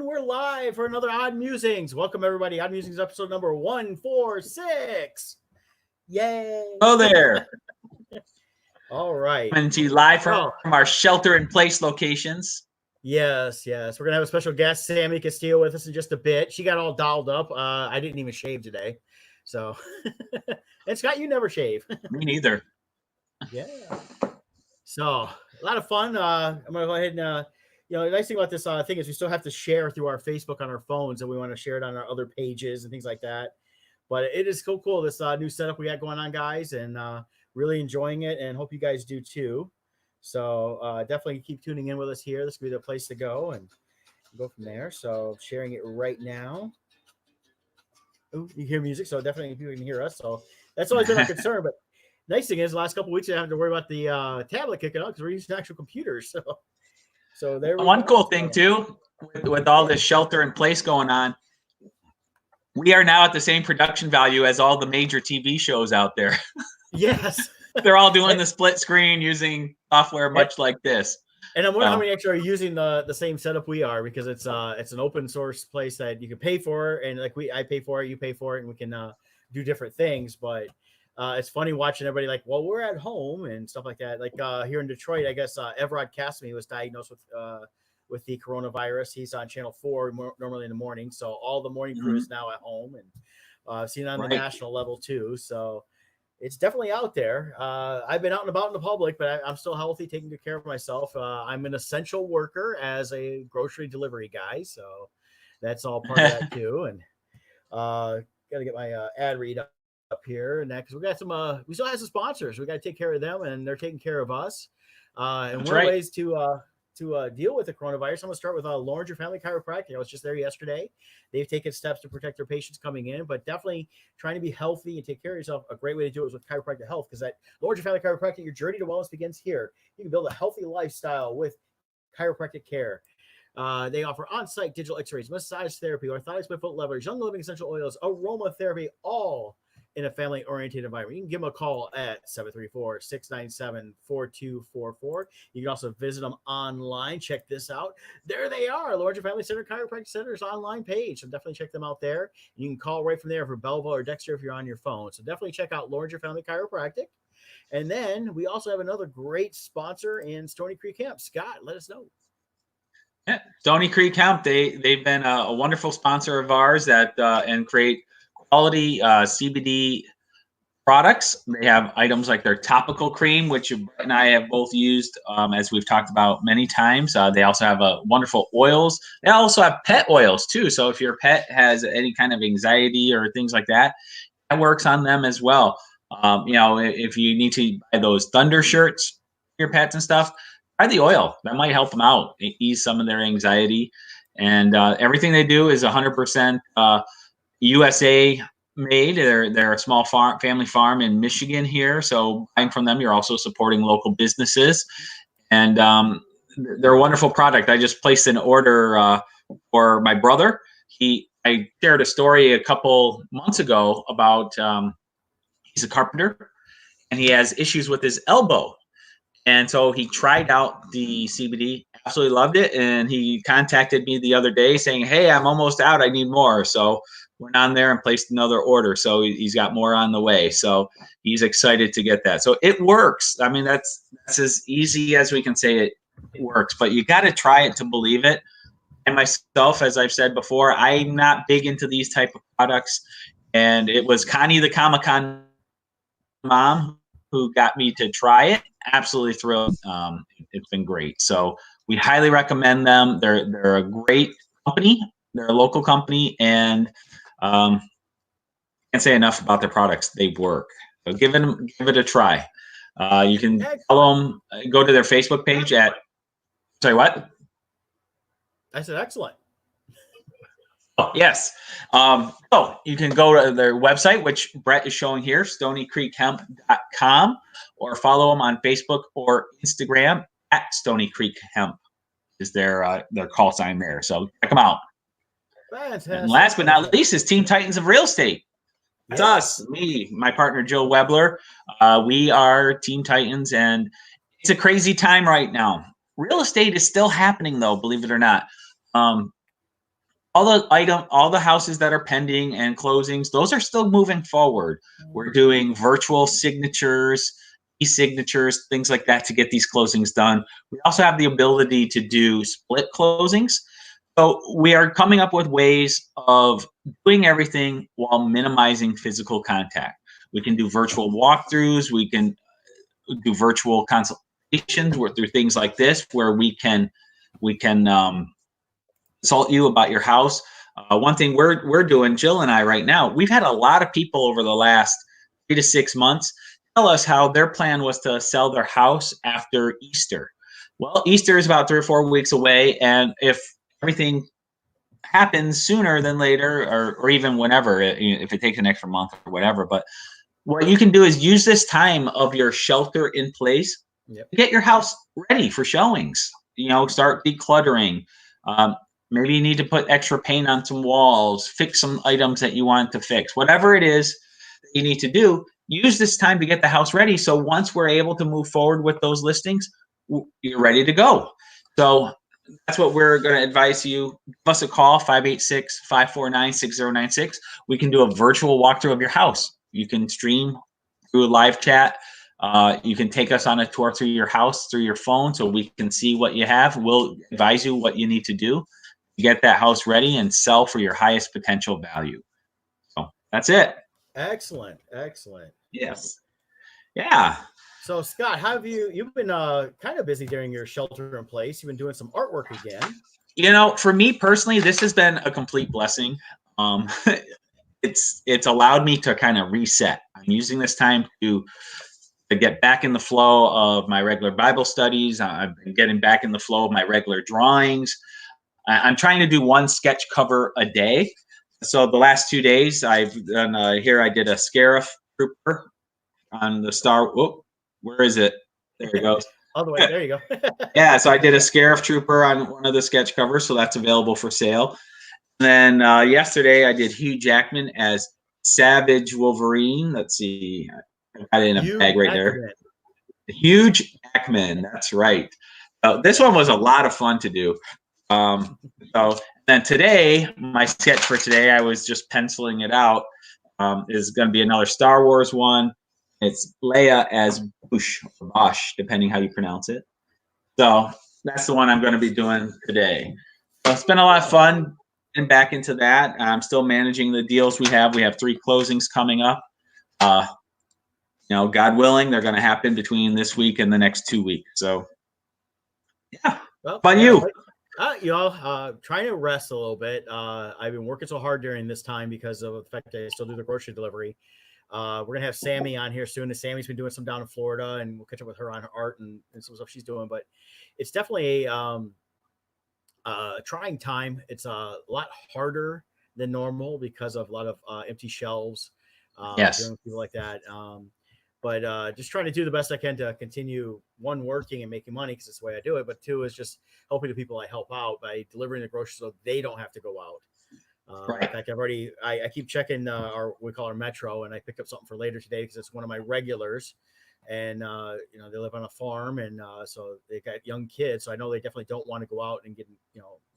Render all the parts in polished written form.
We're live for another Odd Musings. Welcome, everybody. Odd Musings episode number 146. Yay. Oh, there. All right. Coming to you live from our shelter-in-place locations. Yes. We're going to have a special guest, Sammy Castillo, with us in just a bit. She got all dolled up. I didn't even shave today. So, and Scott, you never shave. Me neither. Yeah. So, a lot of fun. I'm going to go ahead and... the nice thing about this thing is we still have to share through our Facebook on our phones, and we want to share it on our other pages and things like that. But it is so cool, this new setup we got going on, guys, and really enjoying it, and hope you guys do too. So definitely keep tuning in with us here. This will be the place to go and go from there. So sharing it right now. Oh, you hear music, so definitely people can hear us. So that's always been our concern. But nice thing is, the last couple of weeks I haven't to worry about the tablet kicking out because we're using actual computers. So there we One go. cool thing too, with all this shelter in place going on, we are now at the same production value as all the major TV shows out there. Yes. They're all doing the split screen using software much like this. And I'm wondering how many actually are using the same setup we are, because it's an open source place that you can pay for, and I pay for it, you pay for it, and we can do different things. But it's funny watching everybody like, well, we're at home and stuff like that. Like here in Detroit, I guess Everard Casimir was diagnosed with the coronavirus. He's on Channel 4 normally in the morning, so all the morning crew is now at home, and seen it on the national level too. So it's definitely out there. I've been out and about in the public, but I'm still healthy, taking good care of myself. I'm an essential worker as a grocery delivery guy, so that's all part of that too. And got to get my ad read up here and that, because we got some we still have some sponsors. We got to take care of them, and they're taking care of us. And one of the ways to deal with the coronavirus, I'm going to start with Lawrence Family Chiropractic. I was just there yesterday. They've taken steps to protect their patients coming in, but definitely trying to be healthy and take care of yourself. A great way to do it is with chiropractic health, because at Lawrence Family Chiropractic, your journey to wellness begins here. You can build a healthy lifestyle with chiropractic care. They offer on-site digital x-rays, massage therapy, orthotics by foot levelers, young living essential oils, aromatherapy, all in a family-oriented environment. You can give them a call at 734-697-4244. You can also visit them online. Check this out. There they are, Lawrence Family Center Chiropractic Center's online page. So definitely check them out there. You can call right from there for Belleville or Dexter if you're on your phone. So definitely check out Lawrence Family Chiropractic. And then we also have another great sponsor in Stony Creek Camp. Scott, let us know. Yeah, Stony Creek Camp, they've been a wonderful sponsor of ours and create quality CBD products. They have items like their topical cream, which Brett and I have both used, as we've talked about many times. They also have wonderful oils. They also have pet oils too. So if your pet has any kind of anxiety or things like that, that works on them as well. If you need to buy those thunder shirts for your pets and stuff, try the oil. That might help them out, ease some of their anxiety. And everything they do is 100% USA made. They're a small family farm in Michigan here. So buying from them, you're also supporting local businesses. And they're a wonderful product. I just placed an order for my brother. I shared a story a couple months ago about he's a carpenter, and he has issues with his elbow. And so he tried out the CBD, absolutely loved it. And he contacted me the other day saying, hey, I'm almost out. I need more. So went on there and placed another order. So he's got more on the way. So he's excited to get that. So it works. I mean, that's as easy as we can say it works, but you got to try it to believe it. And myself, as I've said before, I'm not big into these type of products. And it was Connie the Comic-Con mom who got me to try it. Absolutely thrilled. It's been great. So we highly recommend them. They're a great company. They're a local company, and can't say enough about their products. They work. So give it a try. You can follow them. Go to their Facebook page at. Sorry, what? I said excellent. Oh, yes. So you can go to their website, which Brett is showing here, stonycreekhemp.com, or follow them on Facebook or Instagram at Stony Creek Hemp is their call sign there. So check them out. Fantastic. And last but not least is Team Titans of Real Estate. That's us, me, my partner, Joe Webler. We are Team Titans, and it's a crazy time right now. Real estate is still happening, though, believe it or not. all the houses that are pending and closings, those are still moving forward. We're doing virtual signatures, e-signatures, things like that to get these closings done. We also have the ability to do split closings. So we are coming up with ways of doing everything while minimizing physical contact. We can do virtual walkthroughs. We can do virtual consultations through things like this, where we can consult you about your house. One thing we're doing, Jill and I, right now, we've had a lot of people over the last 3 to 6 months tell us how their plan was to sell their house after Easter. Well, Easter is about 3 or 4 weeks away, and if everything happens sooner than later, or even whenever, if it takes an extra month or whatever, but what you can do is use this time of your shelter in place to get your house ready for showings. Start decluttering. Maybe you need to put extra paint on some walls, fix some items that you want to fix. Whatever it is that you need to do, use this time to get the house ready. So once we're able to move forward with those listings, you're ready to go. So that's what we're going to advise you. Give us a call, 586-549-6096. We can do a virtual walkthrough of your house. You can stream through a live chat. You can take us on a tour through your house through your phone so we can see what you have. We'll advise you what you need to do to get that house ready and sell for your highest potential value. So that's it. Excellent. Yes. Yeah. So Scott, you've been kind of busy during your shelter in place? You've been doing some artwork again. For me personally, this has been a complete blessing. It's allowed me to kind of reset. I'm using this time to get back in the flow of my regular Bible studies. I've been getting back in the flow of my regular drawings. I'm trying to do one sketch cover a day. So the last 2 days I've done, here I did a Scarif Trooper on the Star. Whoop, where is it? There it goes. All the way, there you go. Yeah, so I did a Scarif Trooper on one of the sketch covers, so that's available for sale. And then yesterday I did Hugh Jackman as Savage Wolverine. Let's see, I got it in a bag right there. Hugh Jackman, that's right. This one was a lot of fun to do. So then today, my sketch for today, I was just penciling it out, is going to be another Star Wars one. It's Leia as Bouche, or Bosch, depending how you pronounce it. So that's the one I'm going to be doing today. So it's been a lot of fun getting back into that. I'm still managing the deals we have. We have 3 closings coming up. God willing, they're going to happen between this week and the next 2 weeks. So, yeah. Well, how about you? Trying to rest a little bit. I've been working so hard during this time because of the fact that I still do the grocery delivery. We're gonna have Sammy on here soon, and Sammy's been doing some down in Florida, and we'll catch up with her on her art and some stuff she's doing. But it's definitely a trying time. It's a lot harder than normal because of a lot of empty shelves. Yes. Dealing with people like that. But just trying to do the best I can to continue, one, working and making money because it's the way I do it, but 2 is just helping the people I help out by delivering the groceries so they don't have to go out. Right. In fact, I keep checking we call our Metro, and I picked up something for later today because it's one of my regulars, and they live on a farm, and so they got young kids, so I know they definitely don't want to go out and get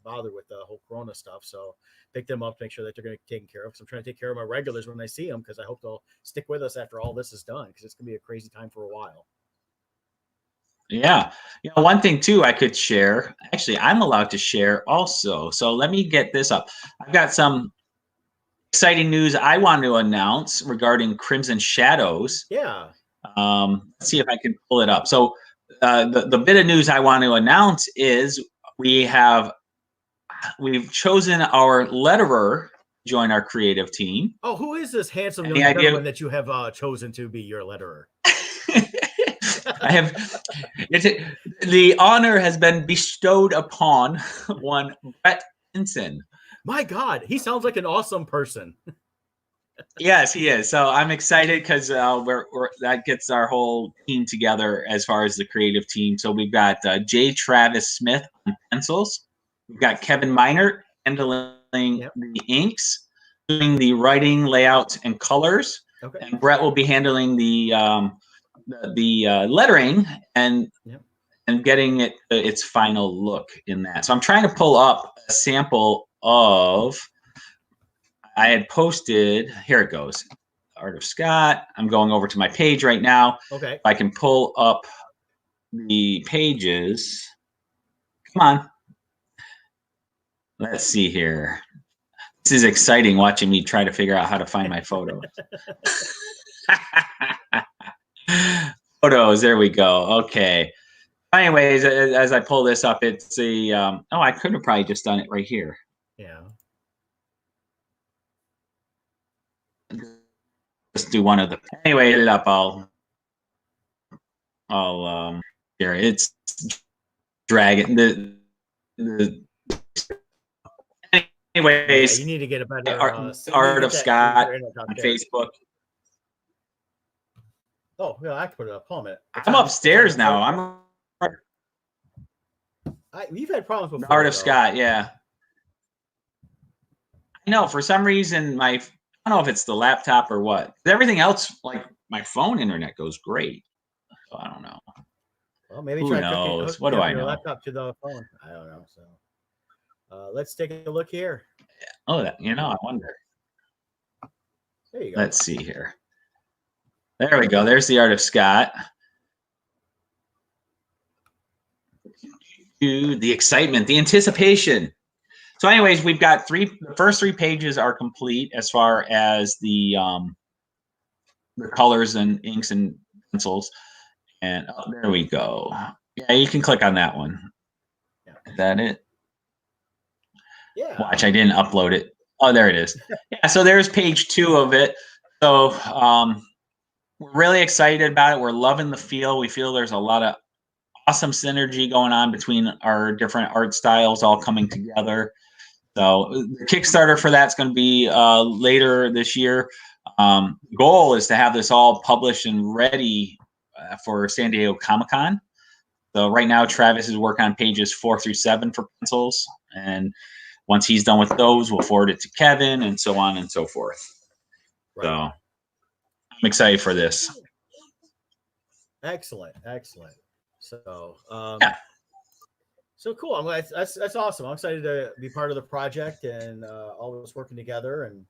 bothered with the whole Corona stuff. So pick them up to make sure that they're going to be taken care of. Because I'm trying to take care of my regulars when I see them, because I hope they'll stick with us after all this is done, because it's going to be a crazy time for a while. Yeah. One thing too I could share. Actually, I'm allowed to share also. So let me get this up. I've got some exciting news I want to announce regarding Crimson Shadows. Yeah. Let's see if I can pull it up. So the bit of news I want to announce is we've chosen our letterer to join our creative team. Oh, who is this handsome young gentleman that you have chosen to be your letterer? The honor has been bestowed upon one Brett Henson. My God, he sounds like an awesome person. Yes, he is. So I'm excited because that gets our whole team together as far as the creative team. So we've got J. Travis Smith on pencils. We've got Kevin Minert handling the inks, doing the writing, layouts, and colors. Okay. And Brett will be handling the lettering and getting it its final look in that. So I'm trying to pull up a sample of, I had posted, here it goes, Art of Scott. I'm going over to my page right now. Okay. If I can pull up the pages. Come on. Let's see here. This is exciting watching me try to figure out how to find my photos. Photos, there we go. Okay. Anyways, as I pull this up, it's a, oh, I could have probably just done it right here. Yeah. Let's do one of the, anyway, it up, here, it's drag it. Anyways, yeah, you need to get a better Art of Scott on Facebook. Oh, yeah, I can put it up. Hold on a minute. I'm upstairs now. You've had problems before. Art of Scott, yeah. I know, for some reason, I don't know if it's the laptop or what. Everything else, like my phone internet goes great. So I don't know. Well, maybe who try knows? What do I know? Your laptop to the phone. I don't know. So let's take a look here. Oh, I wonder. There you go. Let's see here. There we go. There's the Art of Scott. The excitement, the anticipation. So anyways, we've got the first three pages are complete as far as the colors and inks and pencils. And there we go. Yeah, you can click on that one. Yeah. Is that it? Yeah. Watch, I didn't upload it. Oh, there it is. Yeah, so there's page 2 of it. So we're really excited about it. We're loving the feel. We feel there's a lot of awesome synergy going on between our different art styles all coming together. So the Kickstarter for that's going to be later this year. The goal is to have this all published and ready for San Diego Comic-Con. So right now, Travis is working on pages 4 through 7 for pencils. And once he's done with those, we'll forward it to Kevin and so on and so forth. Right. So I'm excited for this. Excellent. So, yeah. So cool. I'm glad that's awesome. I'm excited to be part of the project and all of us working together. And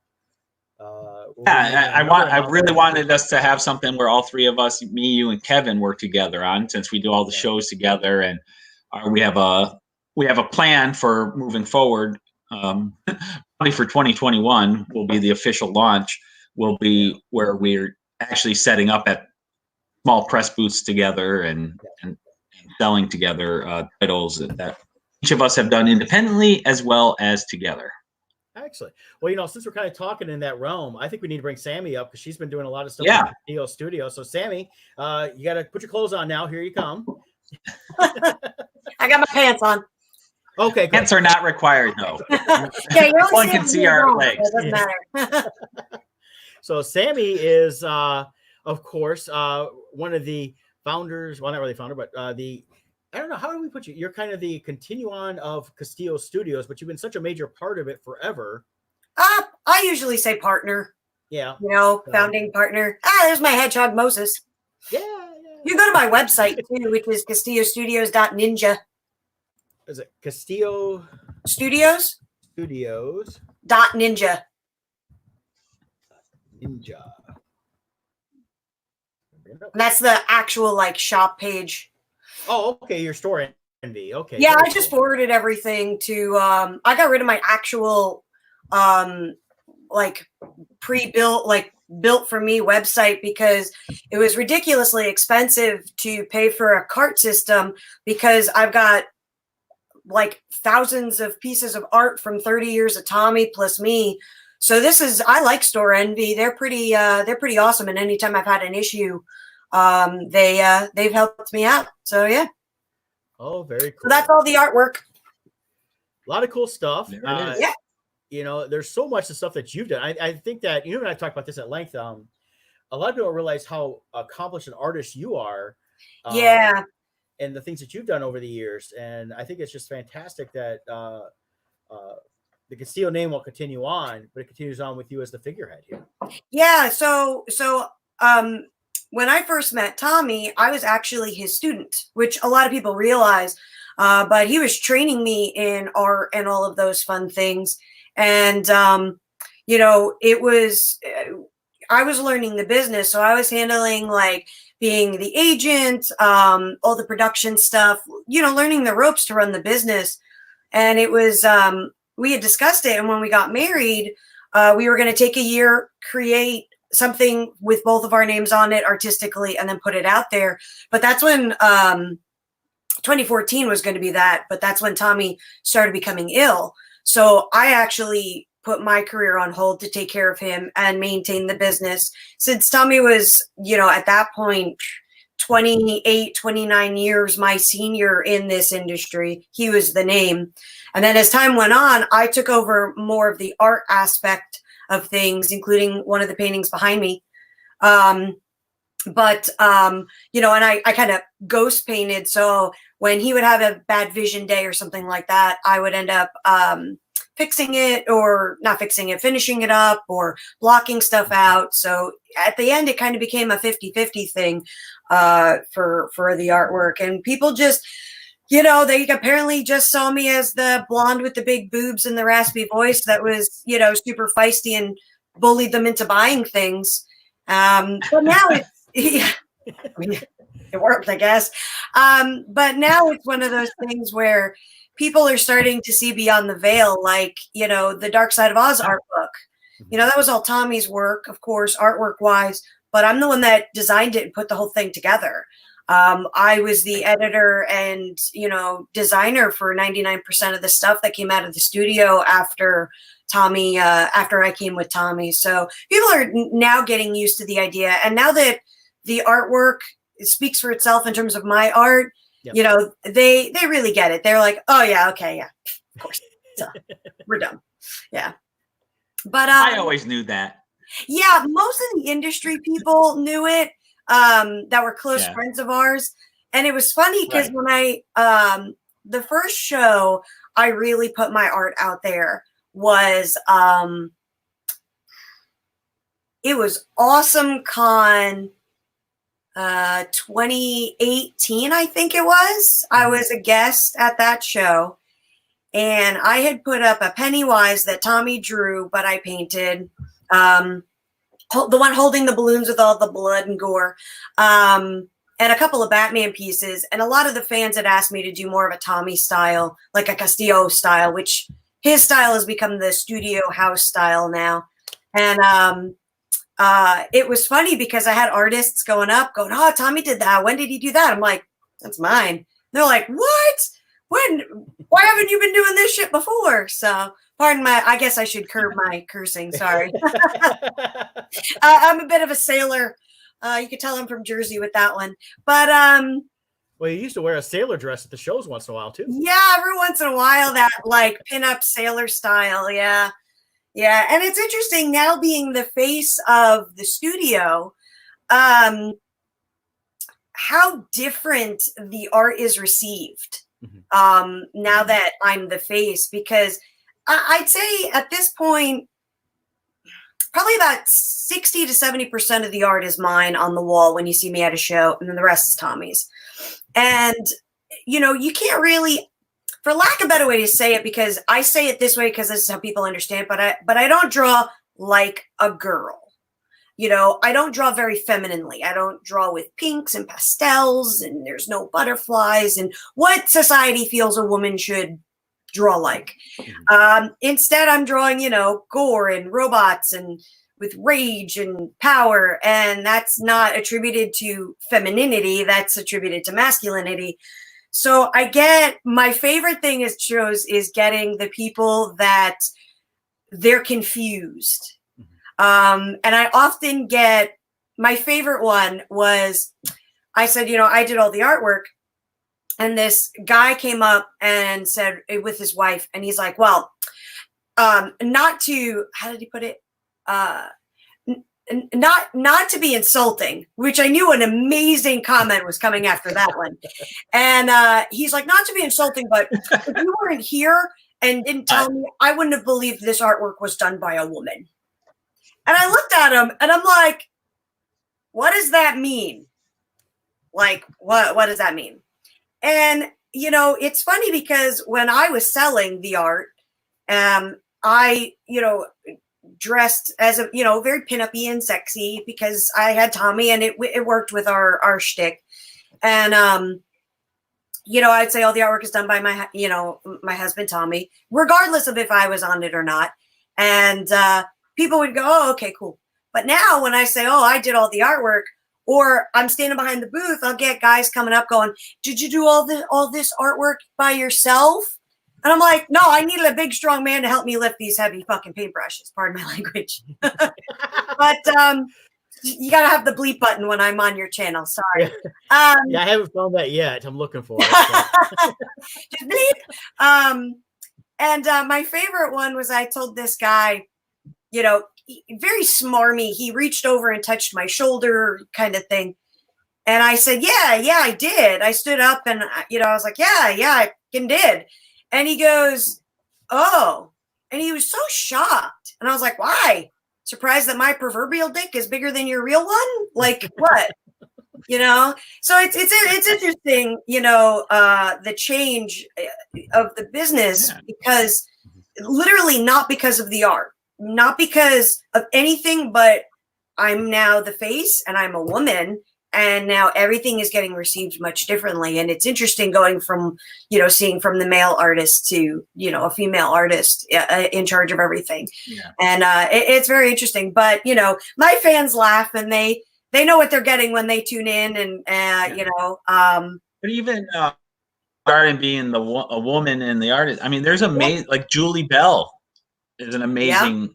I really wanted us to have something where all three of us, me, you, and Kevin, work together on, since we do all the shows together, and we have a plan for moving forward. Probably for 2021 will be the official launch. Will be where we're actually setting up at small press booths together and selling together titles that each of us have done independently as well as together. Excellent. Well, since we're kind of talking in that realm, I think we need to bring Sammy up because she's been doing a lot of stuff in the studio. So Sammy, you got to put your clothes on now. Here you come. I got my pants on. Okay, good. Pants are not required though. Yeah, one can see our legs. It doesn't matter. So Sammy is, of course, one of the founders. Well, not really founder, but I don't know, how do we put you? You're kind of the continuum of Castillo Studios, but you've been such a major part of it forever. I usually say partner. Yeah. Founding partner. There's my hedgehog Moses. Yeah. You go to my website too, which is castillostudios.ninja. Is it Castillo Studios? Studios.ninja. Ninja. And that's the actual shop page. Oh, okay. Your store envy. Okay. Yeah, I just forwarded everything to. I got rid of my actual, pre-built, built for me website because it was ridiculously expensive to pay for a cart system because I've got thousands of pieces of art from 30 years of Tommy plus me. So I like Store Envy. They're pretty awesome. And anytime I've had an issue, they've helped me out. So yeah. Oh, very cool. So that's all the artwork. A lot of cool stuff. Yeah. There's so much of stuff that you've done. I think that you and I talked about this at length. A lot of people don't realize how accomplished an artist you are. Yeah. And the things that you've done over the years. And I think it's just fantastic that the Castillo name will continue on, but it continues on with you as the figurehead here. Yeah. So when I first met Tommy, I was actually his student, which a lot of people realize. But he was training me in art and all of those fun things. And, you know, I was learning the business. So I was handling like being the agent, all the production stuff, you know, learning the ropes to run the business. And it was, we had discussed it. And when we got married, we were going to take a year, create something with both of our names on it artistically, and then put it out there. But that's when 2014 was going to be that. But that's when Tommy started becoming ill. So I actually put my career on hold to take care of him and maintain the business. Since Tommy was, you know, at that point, 28, 29 years my senior in this industry, he was the name. And then as time went on, I took over more of the art aspect of things, including one of the paintings behind me. You know, and I kind of ghost painted. So when he would have a bad vision day or something like that, I would end up fixing it, or not fixing it, finishing it up, or blocking stuff out. So at the end, it kind of became a 50-50 thing for the artwork. And people just, you know, they apparently just saw me as the blonde with the big boobs and the raspy voice that was, you know, super feisty and bullied them into buying things. But now it's, yeah, I mean, it worked, I guess. But now it's one of those things where people are starting to see beyond the veil, like, you know, the Dark Side of Oz art book. You know, that was all Tommy's work, of course, artwork wise, but I'm the one that designed it and put the whole thing together. I was the editor and, you know, designer for 99% of the stuff that came out of the studio after Tommy, after I came with Tommy. So people are now getting used to the idea. And now that the artwork speaks for itself in terms of my art, yep, you know, they really get it. They're like, oh yeah, okay, yeah, of course. So, we're done. Yeah. But I always knew that. Yeah, most of the industry people knew it, that were close friends of ours. And it was funny because when I the first show I really put my art out there was it was Awesome Con 2018, I think it was. I was a guest at that show, and I had put up a Pennywise that Tommy drew, but I painted. The one holding the balloons with all the blood and gore, and a couple of Batman pieces. And a lot of the fans had asked me to do more of a Tommy style, like a Castillo style, which his style has become the studio house style now. And it was funny because I had artists going, oh, Tommy did that. When did he do that? I'm like, that's mine. And they're like, what? When? Why haven't you been doing this shit before? So pardon I guess I should curb my cursing. Sorry. I'm a bit of a sailor. You could tell I'm from Jersey with that one. But well, you used to wear a sailor dress at the shows once in a while too. Yeah, every once in a while, that like pinup sailor style. Yeah. Yeah. And it's interesting now being the face of the studio, how different the art is received. Now that I'm the face, because I'd say at this point, probably about 60 to 70% of the art is mine on the wall when you see me at a show, and then the rest is Tommy's. And, you know, you can't really, for lack of a better way to say it, because I say it this way because this is how people understand, but I don't draw like a girl. You know, I don't draw very femininely. I don't draw with pinks and pastels, and there's no butterflies and what society feels a woman should draw like. Instead, I'm drawing, you know, gore and robots and with rage and power. And that's not attributed to femininity. That's attributed to masculinity. So I get, my favorite thing is shows is getting the people that they're confused. And I often get, my favorite one was, I said, you know, I did all the artwork, and this guy came up and said with his wife, and he's like, well, not to, how did he put it? Not to be insulting, which I knew an amazing comment was coming after that one. And he's like, not to be insulting, but if you weren't here and didn't tell me, I wouldn't have believed this artwork was done by a woman. And I looked at him and I'm like, what does that mean? Like, what does that mean? And it's funny because when I was selling the art, I, dressed as a, very pinup-y and sexy because I had Tommy and it worked with our shtick. And, I'd say all the artwork is done by my husband, Tommy, regardless of if I was on it or not. And people would go, oh, okay, cool. But now when I say, oh, I did all the artwork, or I'm standing behind the booth, I'll get guys coming up going, did you do all this artwork by yourself? And I'm like, no, I needed a big, strong man to help me lift these heavy fucking paintbrushes. Pardon my language. But you got to have the bleep button when I'm on your channel. Sorry. I haven't found that yet. I'm looking for it. So. Just bleep. And my favorite one was I told this guy, very smarmy. He reached over and touched my shoulder kind of thing. And I said, yeah, I did. I stood up and, I was like, yeah, I did. And he goes, oh, and he was so shocked. And I was like, why? Surprised that my proverbial dick is bigger than your real one? Like what? So it's interesting, the change of the business because literally not because of the art, not because of anything, but I'm now the face and I'm a woman. And now everything is getting received much differently. And it's interesting going from, seeing from the male artist to, a female artist in charge of everything. Yeah. And it's very interesting. But, my fans laugh and they know what they're getting when they tune in. And, But even starting being a woman and the artist, I mean, there's amazing, like Julie Bell is an amazing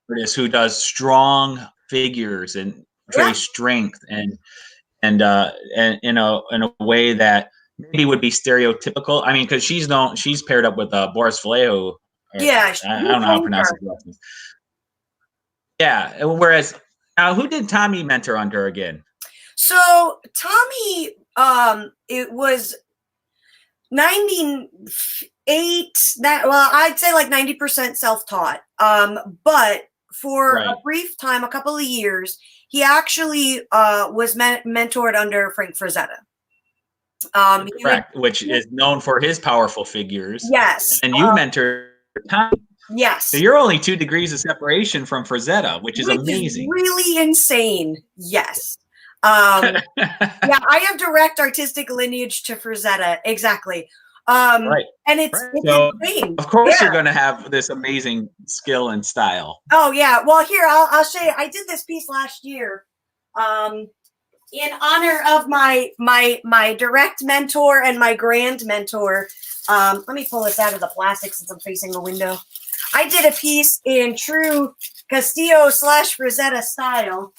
artist who does strong figures and portrays strength and in a way that maybe would be stereotypical. I mean, because she's paired up with Boris Vallejo. I don't know how to pronounce his last name. Yeah. Whereas, who did Tommy mentor under again? So Tommy, it was 98. I'd say like 90% self-taught. But for a brief time, a couple of years, he actually was mentored under Frank Frazetta. Correct, which is known for his powerful figures. Yes. And you mentored Tommy. Yes. So you're only 2 degrees of separation from Frazetta, which is amazing. Really insane. Yes. I have direct artistic lineage to Frazetta. Exactly. And it's insane. Of course, you're going to have this amazing skill and style. Oh yeah. Well, here I'll show you. I did this piece last year, in honor of my direct mentor and my grand mentor. Let me pull this out of the plastic since I'm facing the window. I did a piece in true Castillo / Frazetta style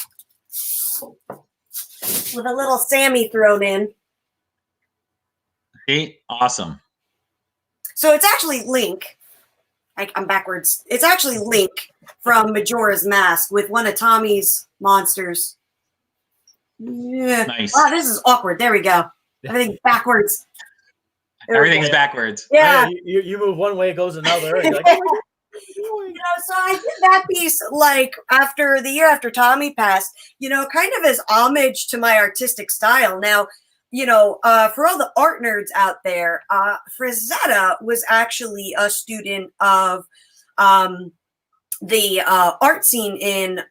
with a little Sammy thrown in. Awesome. So it's actually Link. I'm backwards. It's actually Link from Majora's Mask with one of Tommy's monsters. Yeah. Nice. Oh, this is awkward. There we go. Everything's backwards. Everything's bakards. Yeah. You move one way, it goes another. And you're like, so I did that piece like after the year after Tommy passed, kind of as homage to my artistic style. Now, for all the art nerds out there, Frazetta was actually a student of the art scene in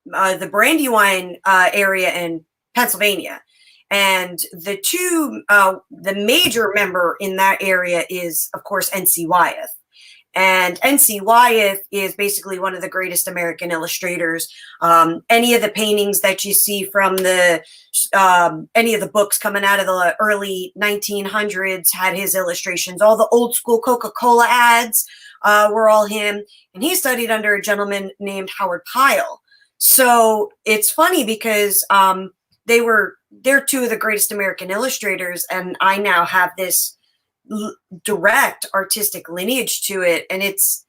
the Brandywine area in Pennsylvania. And the major member in that area is, of course, N.C. Wyeth. And N.C. Wyeth is basically one of the greatest American illustrators. Any of the paintings that you see from any of the books coming out of the early 1900s had his illustrations. All the old school Coca-Cola ads were all him. And he studied under a gentleman named Howard Pyle. So it's funny because they're 2 of the greatest American illustrators. And I now have this direct artistic lineage to it, and it's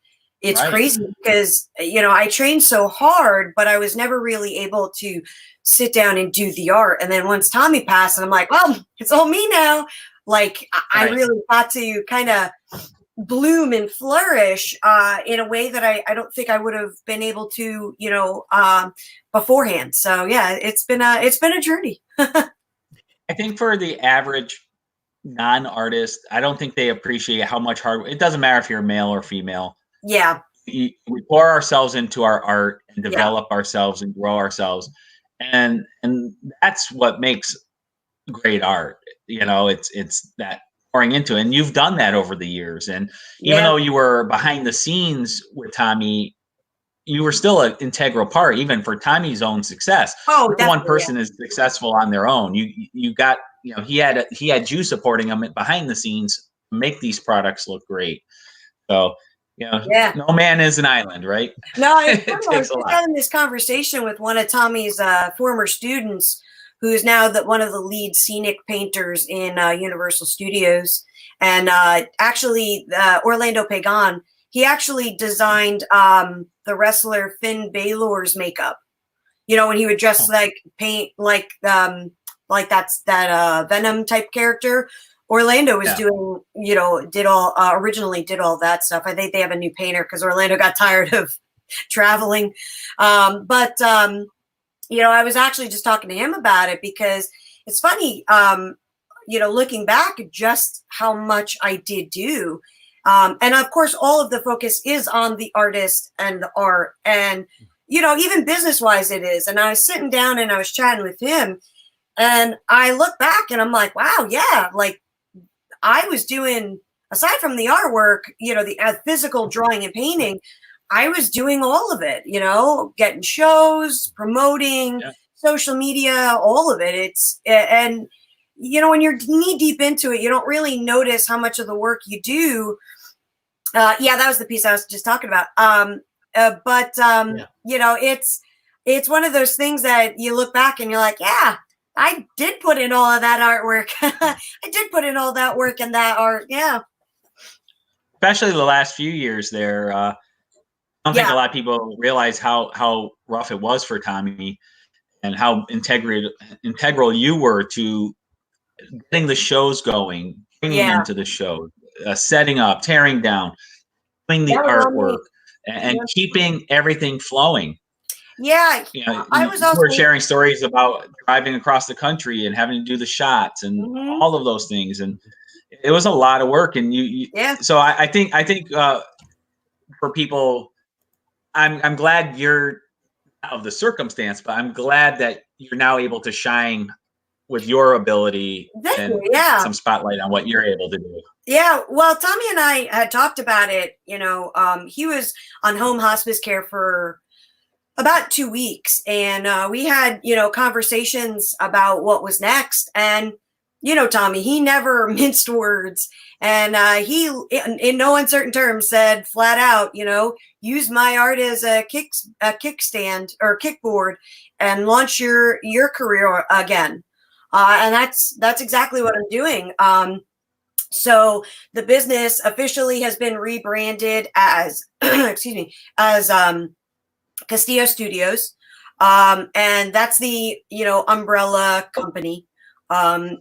crazy because I trained so hard, but I was never really able to sit down and do the art. And then once Tommy passed, and I'm like, well, it's all me now. Like I really got to kind of bloom and flourish in a way that I don't think I would have been able to beforehand. So yeah, it's been a journey. I think for the average non-artists, I don't think they appreciate how much hard. It doesn't matter if you're male or female. Yeah. We pour ourselves into our art and Yeah. develop ourselves and grow ourselves, and that's what makes great art. You know, it's that pouring into it. And you've done that over the years. And even Yeah. though you were behind the scenes with Tommy, you were still an integral part, even for Tommy's own success. Oh, No one definitely, person is successful on their own. You got, you know, he had you supporting him behind the scenes to make these products look great. So, you know, Yeah. no man is an island, right? No, it's It funny. I was takes a just lot. having this conversation with one of Tommy's former students, who's now one of the lead scenic painters in Universal Studios, and actually Orlando Pagan. He actually designed the wrestler Finn Balor's makeup. You know, when he would dress like paint like that's that Venom type character. Orlando was doing, you know, originally did all that stuff. I think they have a new painter because Orlando got tired of traveling. You know, I was actually just talking to him about it because it's funny, you know, looking back at just how much I did do. And of course, all of the focus is on the artist and the art, and, you know, even business wise it is. And I was sitting down and I was chatting with him, and I look back and I'm like, wow, yeah, like I was doing, aside from the artwork, you know, the physical drawing and painting, I was doing all of it, you know, getting shows, promoting, social media, all of it. And, you know, when you're knee deep into it, you don't really notice how much of the work you do. Yeah, that was the piece I was just talking about. You know, it's one of those things that you look back and you're like, yeah, I did put in all of that artwork. I did put in all that work and that art. Yeah. Especially the last few years there. I don't think a lot of people realize how rough it was for Tommy and how integral you were to getting the shows going, bringing them to the show, setting up, tearing down, doing the artwork, and keeping everything flowing. Yeah, you know, I was also sharing stories about driving across the country and having to do the shots and all of those things, and it was a lot of work. And so I think for people, I'm glad you're of the circumstance, but I'm glad that you're now able to shine with your ability and some spotlight on what you're able to do. Yeah, well, Tommy and I had talked about it. You know, he was on home hospice care for about 2 weeks, and we had, you know, conversations about what was next. And, you know, Tommy, he never minced words, and he, in no uncertain terms, said flat out, you know, use my art as a kickstand or kickboard and launch your career again. And that's exactly what I'm doing. So the business officially has been rebranded as, excuse me, as Castillo Studios. And that's the, you know, umbrella company.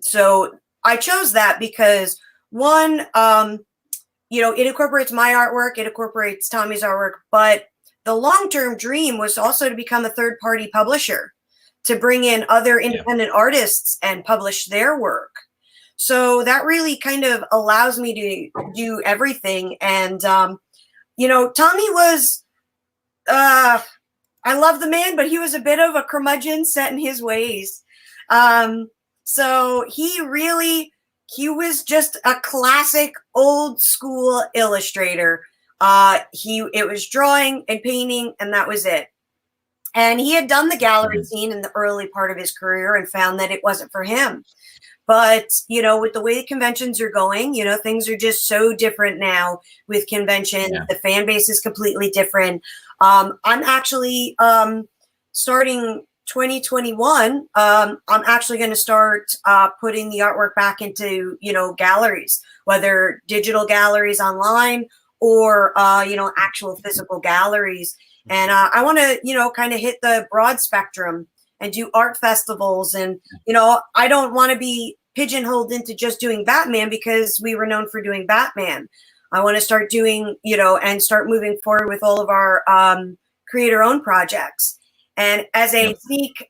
So I chose that because one, you know, it incorporates my artwork, it incorporates Tommy's artwork, but the long-term dream was also to become a third-party publisher, to bring in other independent artists and publish their work. So that really kind of allows me to do everything. And, you know, Tommy was, I love the man, but he was a bit of a curmudgeon set in his ways. So he was just a classic old school illustrator. It was drawing and painting, and that was it. And he had done the gallery scene in the early part of his career and found that it wasn't for him. But, you know, with the way the conventions are going, you know, things are just so different now with conventions. Yeah. The fan base is completely different. I'm actually starting 2021. I'm actually going to start putting the artwork back into, you know, galleries, whether digital galleries online or, you know, actual physical galleries. And I want to, you know, kind of hit the broad spectrum and do art festivals. And, you know, I don't want to be pigeonholed into just doing Batman because we were known for doing Batman. I want to start doing, you know, and start moving forward with all of our creator-owned projects. And as a Yep. sneak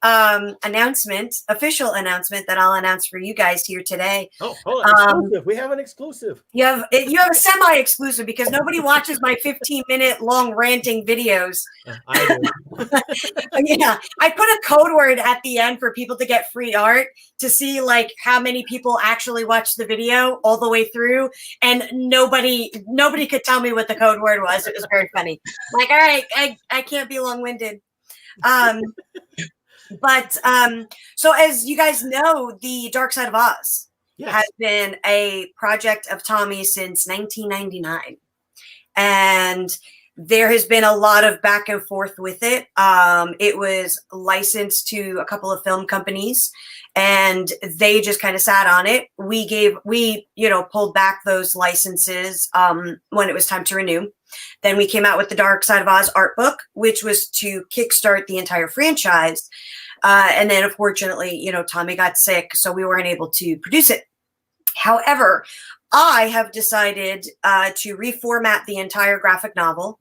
official announcement that I'll announce for you guys here today. Oh, hold on. Exclusive. We have an exclusive. You have a semi-exclusive because nobody watches my 15-minute long ranting videos. I do. Yeah, I put a code word at the end for people to get free art to see like how many people actually watched the video all the way through, and nobody could tell me what the code word was. It was very funny. Like, all right, I can't be long-winded. So as you guys know, the Dark Side of Oz has been a project of Tommy since 1999. And there has been a lot of back and forth with it. It was licensed to a couple of film companies and they just kind of sat on it. We pulled back those licenses when it was time to renew. Then we came out with the Dark Side of Oz art book, which was to kickstart the entire franchise. And then unfortunately, Tommy got sick, so we weren't able to produce it. However, I have decided to reformat the entire graphic novel,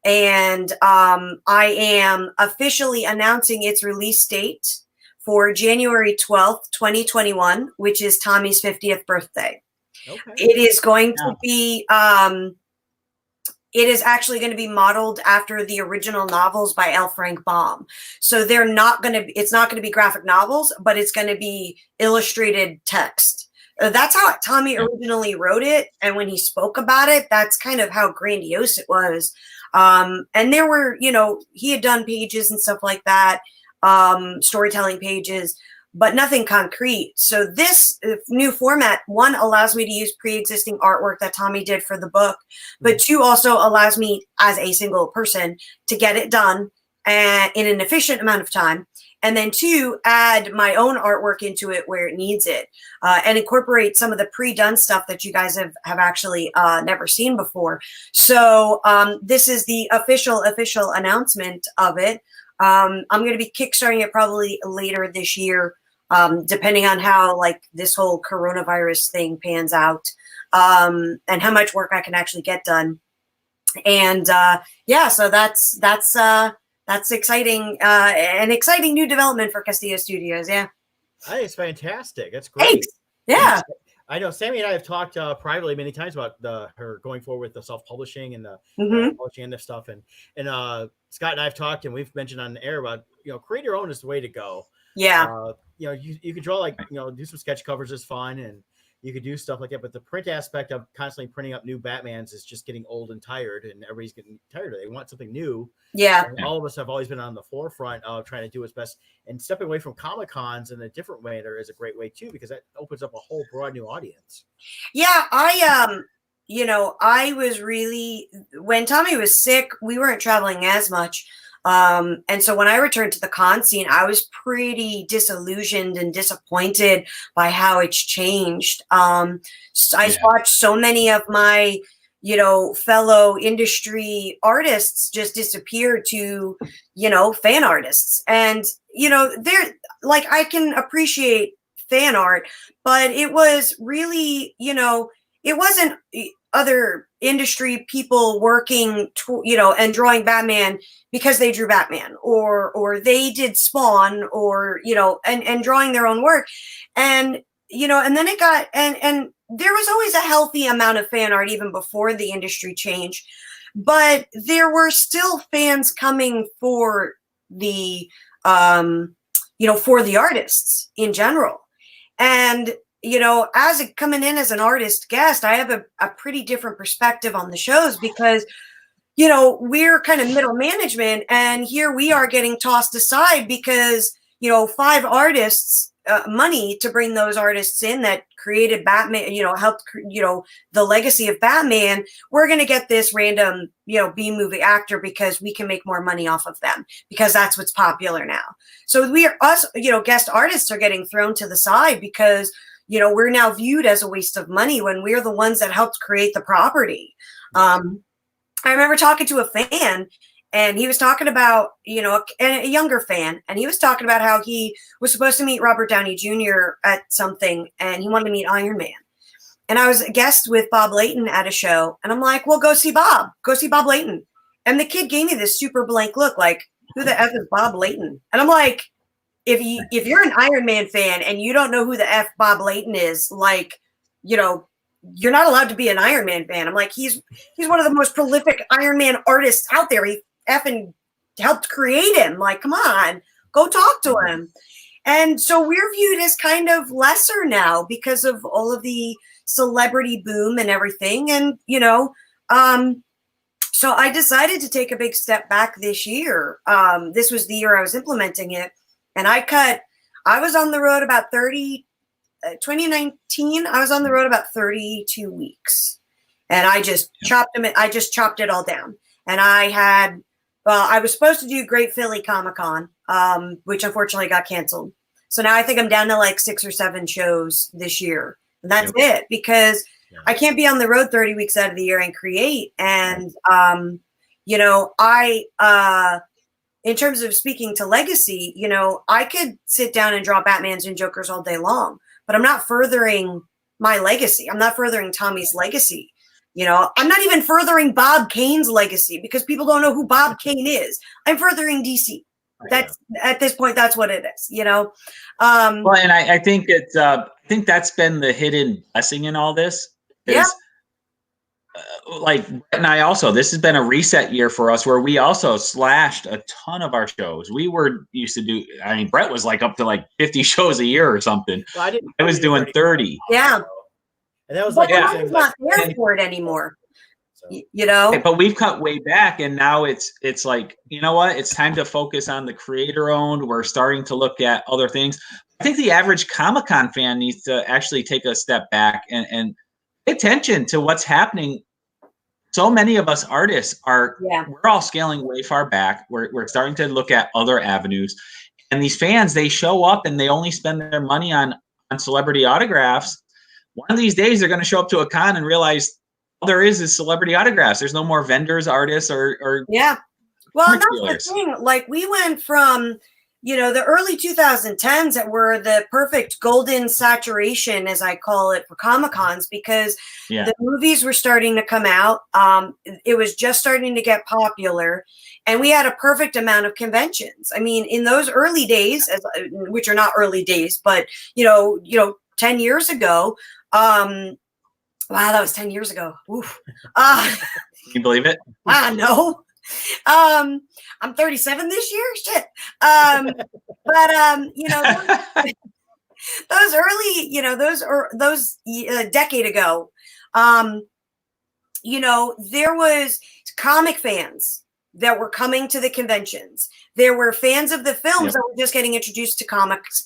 and I am officially announcing its release date for January 12th, 2021, which is Tommy's 50th birthday. Okay. It is going to be it is actually going to be modeled after the original novels by L. Frank Baum. So it's not going to be graphic novels, but it's going to be illustrated text. That's how Tommy originally wrote it. And when he spoke about it, that's kind of how grandiose it was. And there were, he had done pages and stuff like that, storytelling pages, but nothing concrete. So this new format, one, allows me to use pre-existing artwork that Tommy did for the book, but two, also allows me as a single person to get it done in an efficient amount of time. And then two, add my own artwork into it where it needs it, and incorporate some of the pre-done stuff that you guys have actually never seen before. So this is the official announcement of it. I'm going to be kickstarting it probably later this year, depending on how like this whole coronavirus thing pans out, and how much work I can actually get done. And so that's exciting, an exciting new development for Castillo Studios. Yeah. I think it's fantastic. That's great. Thanks. Yeah. I know Sammy and I have talked privately many times about her going forward with the self-publishing and the publishing and this stuff. And Scott and I have talked, and we've mentioned on the air about, create your own is the way to go. Yeah. You could draw do some sketch covers is fun, and you could do stuff like that. But the print aspect of constantly printing up new Batmans is just getting old and tired, and everybody's getting tired of it. They want something new. Yeah. And all of us have always been on the forefront of trying to do its best, and stepping away from Comic-Cons in a different way there is a great way too, because that opens up a whole broad new audience. Yeah. I was really, when Tommy was sick, we weren't traveling as much. And so when I returned to the con scene, I was pretty disillusioned and disappointed by how it's changed. I watched so many of my, fellow industry artists just disappear to, fan artists. And, they're like, I can appreciate fan art, but it was really, it wasn't other industry people working, and drawing Batman because they drew Batman, or they did Spawn, or, and drawing their own work. And, and then it got, and there was always a healthy amount of fan art even before the industry changed, but there were still fans coming for the, for the artists in general. And, as coming in as an artist guest, I have a pretty different perspective on the shows because, we're kind of middle management, and here we are getting tossed aside because, 5 artists, money to bring those artists in that created Batman, helped, the legacy of Batman. We're going to get this random, B movie actor because we can make more money off of them because that's what's popular now. So guest artists are getting thrown to the side because, we're now viewed as a waste of money when we're the ones that helped create the property. I remember talking to a fan, and he was talking about, a younger fan, and he was talking about how he was supposed to meet Robert Downey Jr. at something, and he wanted to meet Iron Man. And I was a guest with Bob Layton at a show, and I'm like, well, go see Bob Layton. And the kid gave me this super blank look like, who the F is Bob Layton? And I'm like, if you're an Iron Man fan and you don't know who the F Bob Layton is, like, you know, you're not allowed to be an Iron Man fan. I'm like, he's one of the most prolific Iron Man artists out there. He effing helped create him. Like, come on, go talk to him. And so we're viewed as kind of lesser now because of all of the celebrity boom and everything. And, you know, so I decided to take a big step back this year. This was the year I was implementing it. And I was on the road about 2019, I was on the road about 32 weeks. And I just chopped it all down. And I was supposed to do Great Philly Comic-Con, which unfortunately got canceled. So now I think I'm down to like 6 or 7 shows this year. And that's it, because I can't be on the road 30 weeks out of the year and create. And, you know, in terms of speaking to legacy, you know, I could sit down and draw Batmans and Jokers all day long, but I'm not furthering my legacy. I'm not furthering Tommy's legacy. You know, I'm not even furthering Bob Kane's legacy because people don't know who Bob Kane is. I'm furthering DC. That's at this point, that's what it is, you know? Well, and I think I think that's been the hidden blessing in all this. Like Brett and I also, this has been a reset year for us where we also slashed a ton of our shows. We were used to do, I mean, Brett was like up to like 50 shows a year or something. Well, I was doing 30. Yeah. And that was But like, I'm not there for it anymore. So, you know? But we've cut way back, and now it's like, you know what? It's time to focus on the creator owned. We're starting to look at other things. I think the average Comic-Con fan needs to actually take a step back and pay attention to what's happening. So many of us artists we're all scaling way far back. We're starting to look at other avenues. And these fans, they show up and they only spend their money on celebrity autographs. One of these days, they're going to show up to a con and realize all there is celebrity autographs. There's no more vendors, artists, or yeah. Well, and that's the thing. Like, we went from, you know, the early 2010s that were the perfect golden saturation, as I call it, for Comic-Cons, because the movies were starting to come out. It was just starting to get popular, and we had a perfect amount of conventions. I mean, in those early days, which are not early days, but, you know, 10 years ago, wow, that was 10 years ago. Oof. Can you believe it? No. I'm 37 this year. Shit. But you know, those early, you know, those a decade ago, you know, there was comic fans that were coming to the conventions. There were fans of the films that were just getting introduced to comics.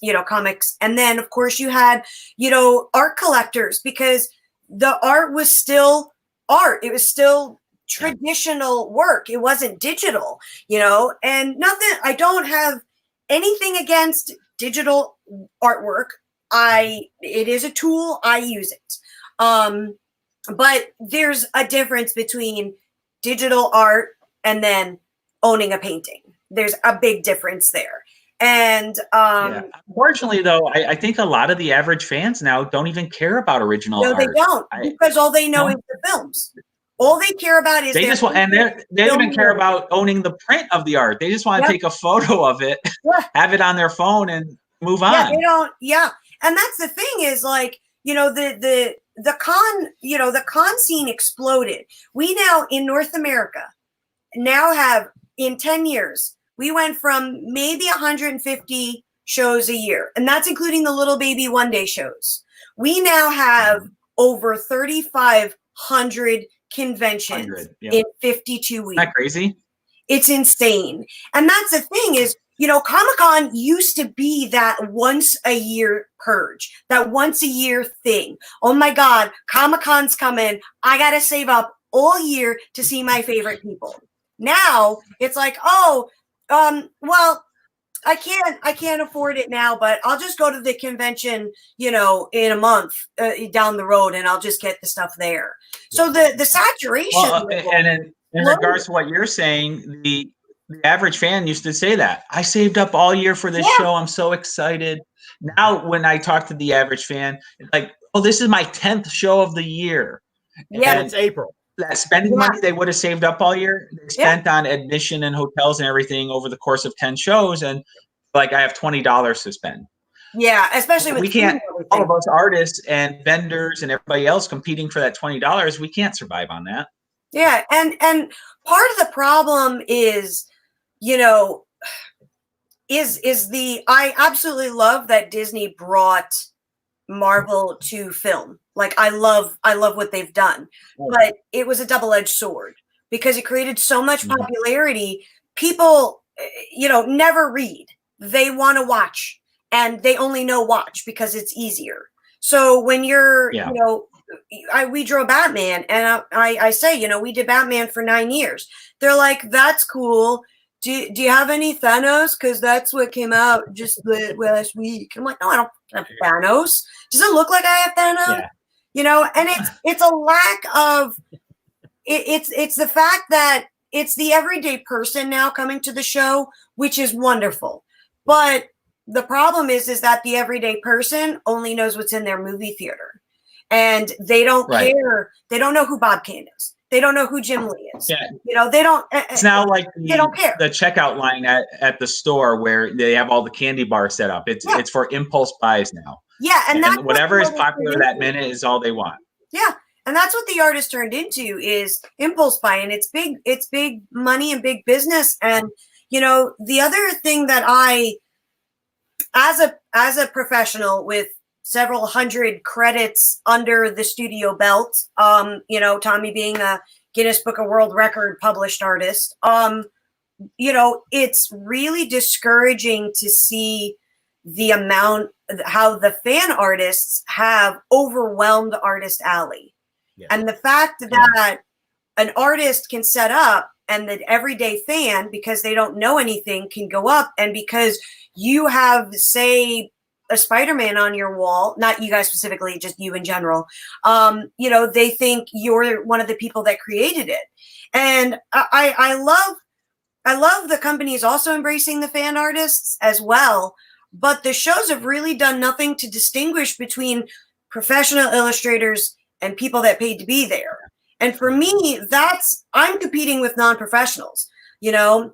And then of course you had, you know, art collectors, because the art was still art. It was still traditional work. It wasn't digital, you know, and I don't have anything against digital artwork. It is a tool. I use it. But there's a difference between digital art and then owning a painting. There's a big difference there. And unfortunately, though, I think a lot of the average fans now don't even care about original art. No, they don't, because all they know is the films. All they care about is they just want, and they don't even care about owning the print of the art. They just want to take a photo of it, have it on their phone, and move on. Yeah, they don't. Yeah, and that's the thing is, like, you know, the con scene exploded. We now in North America now have, in 10 years, we went from maybe 150 shows a year, and that's including the little baby one-day shows. We now have over 3,500 conventions in 52 weeks. Isn't that crazy? It's insane. And that's the thing is, you know, Comic-Con used to be that once a year purge, that once a year thing. Oh my God, Comic-Con's coming. I got to save up all year to see my favorite people. Now it's like, well, I can't afford it now, but I'll just go to the convention, you know, in a month down the road, and I'll just get the stuff there. So the saturation. Well, and in regards to what you're saying, the average fan used to say that I saved up all year for this show. I'm so excited. Now, when I talk to the average fan, it's like, oh, this is my 10th show of the year. Yeah, it's April. that spending money they would have saved up all year, they spent on admission and hotels and everything over the course of 10 shows. And like, I have $20 to spend. Yeah, especially with we can't, all of us artists and vendors and everybody else competing for that $20, we can't survive on that. Yeah, and part of the problem is, I absolutely love that Disney brought Marvel to film. Like, I love what they've done, but it was a double-edged sword because it created so much popularity. People, never read. They want to watch, and they only know watch because it's easier. So when you're, we draw Batman, and I say, we did Batman for 9 years. They're like, that's cool. Do you have any Thanos? Because that's what came out just last week. I'm like, no, I don't have Thanos. Does it look like I have Thanos? Yeah. And it's a lack of it's the fact that it's the everyday person now coming to the show, which is wonderful. But the problem is that the everyday person only knows what's in their movie theater, and they don't care. They don't know who Bob Kane is. They don't know who Jim Lee is. Yeah. They don't. It's now like they don't care. The checkout line at the store where they have all the candy bars set up. It's for impulse buys now. Yeah, and that's whatever is popular that minute is all they want. Yeah, and that's what the artist turned into is impulse buying. It's big money and big business. And the other thing that I, as a professional with several hundred credits under the studio belt, Tommy being a Guinness Book of World Record published artist, it's really discouraging to see the amount, how the fan artists have overwhelmed Artist Alley. Yeah. And the fact that an artist can set up and the everyday fan, because they don't know anything, can go up, and because you have, say, a Spider-Man on your wall, not you guys specifically, just you in general, they think you're one of the people that created it. And I love the companies also embracing the fan artists as well, but the shows have really done nothing to distinguish between professional illustrators and people that paid to be there. And for me, I'm competing with non-professionals, Right.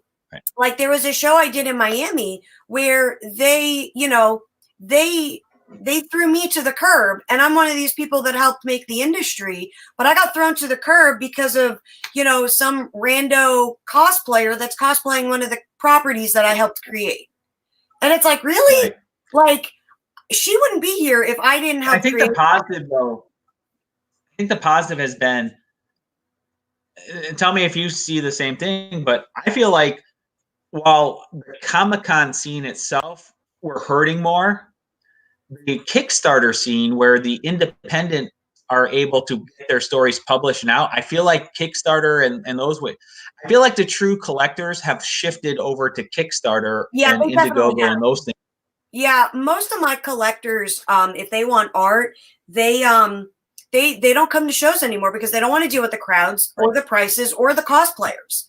Like there was a show I did in Miami where they threw me to the curb, and I'm one of these people that helped make the industry, but I got thrown to the curb because of, some rando cosplayer that's cosplaying one of the properties that I helped create. And it's like, really? Right. Like, she wouldn't be here if I didn't help. I think the positive has been, tell me if you see the same thing, but I feel like while the Comic-Con scene itself, we're hurting more, the Kickstarter scene where the independent are able to get their stories published now, I feel like Kickstarter and those ways, I feel like the true collectors have shifted over to Kickstarter and Indiegogo and those things. Yeah, most of my collectors, if they want art, they don't come to shows anymore because they don't want to deal with the crowds or the prices or the cosplayers.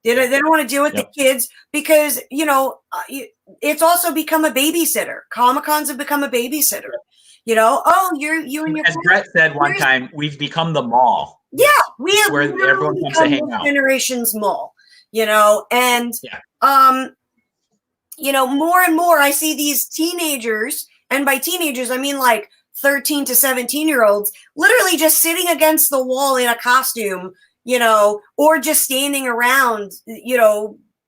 They don't want to deal with the kids because, it's also become a babysitter. Comic-Cons have become a babysitter. You and your As Brett said one time, we've become the mall. Yeah, we have where everyone comes to hang out. Generation's mall, and more and more I see these teenagers, and by teenagers I mean like 13 to 17-year-olds, literally just sitting against the wall in a costume, or just standing around,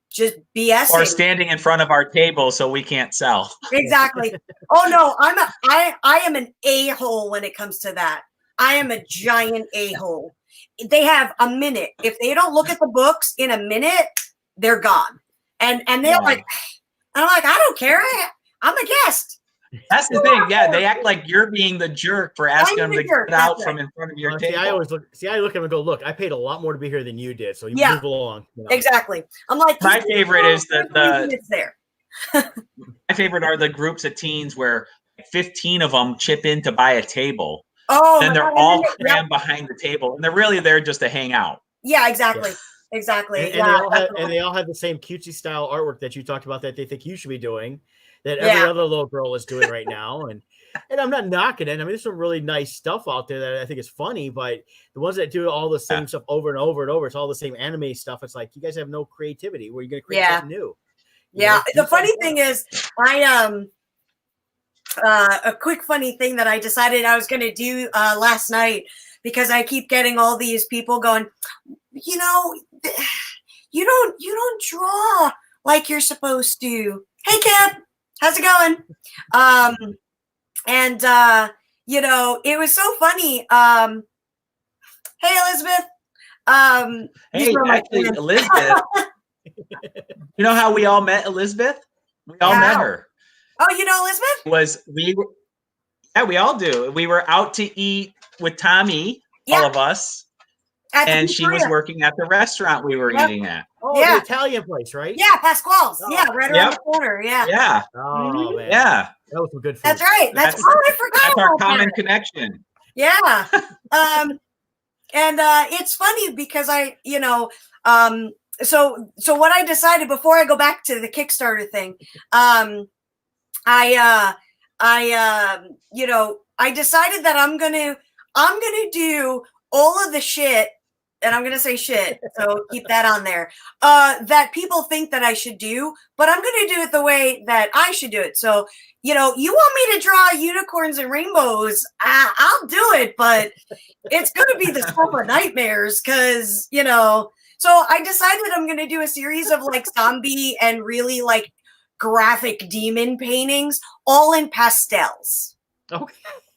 just BSing. Or standing in front of our table so we can't sell. Exactly. Oh no, I am an a-hole when it comes to that. I am a giant a-hole. They have a minute. If they don't look at the books in a minute, they're gone. And they're like, and I'm like, I don't care. I'm a guest. That's the thing. Yeah, they act like you're being the jerk for asking them to get out from in front of your table. I look at them and go, look, I paid a lot more to be here than you did, so you move along. Exactly. I'm like, my favorite is it's there. My favorite are the groups of teens where 15 of them chip in to buy a table. Oh, then they're all crammed behind the table, and they're really there just to hang out. Yeah, exactly. Yeah. Exactly. And they all have the same cutesy style artwork that you talked about that they think you should be doing, that every other little girl is doing right now. And and I'm not knocking it. I mean, there's some really nice stuff out there that I think is funny, but the ones that do all the same stuff over and over and over, it's all the same anime stuff. It's like you guys have no creativity. Where you going to create something new? Yeah. The funny thing is, a quick funny thing that I decided I was going to do last night, because I keep getting all these people going, you don't draw like you're supposed to. Hey, Kip, how's it going? It was so funny. Hey, Elizabeth. Hey, actually, Elizabeth. You know how we all met Elizabeth? We all met her. Oh, you know Elizabeth? We all do. We were out to eat with Tommy, all of us, and she was working at the restaurant we were eating at. Oh, the Italian place, right? Yeah, Pasquale's. Oh. Yeah, right around the corner. Yeah. Yeah. Oh man. Yeah. That was some good food. That's right. I forgot. That's our common connection. Yeah. It's funny because so what I decided before I go back to the Kickstarter thing, I decided that I'm gonna do all of the shit, and I'm gonna say shit, so keep that on there, that people think that I should do, but I'm gonna do it the way that I should do it. So, you want me to draw unicorns and rainbows, I'll do it, but it's gonna be the stuff of nightmares, because, so I decided I'm gonna do a series of like zombie and really like graphic demon paintings, all in pastels. Okay.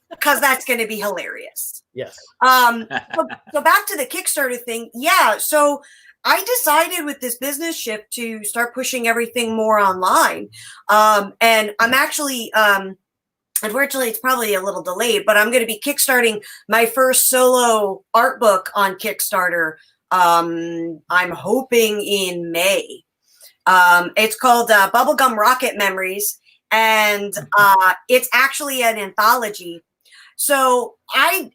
Because that's going to be hilarious. Yes. So back to the Kickstarter thing. Yeah. So I decided with this business shift to start pushing everything more online. And I'm actually, unfortunately, it's probably a little delayed, but I'm going to be kickstarting my first solo art book on Kickstarter. I'm hoping in May. It's called Bubblegum Rocket Memories, and it's actually an anthology. So I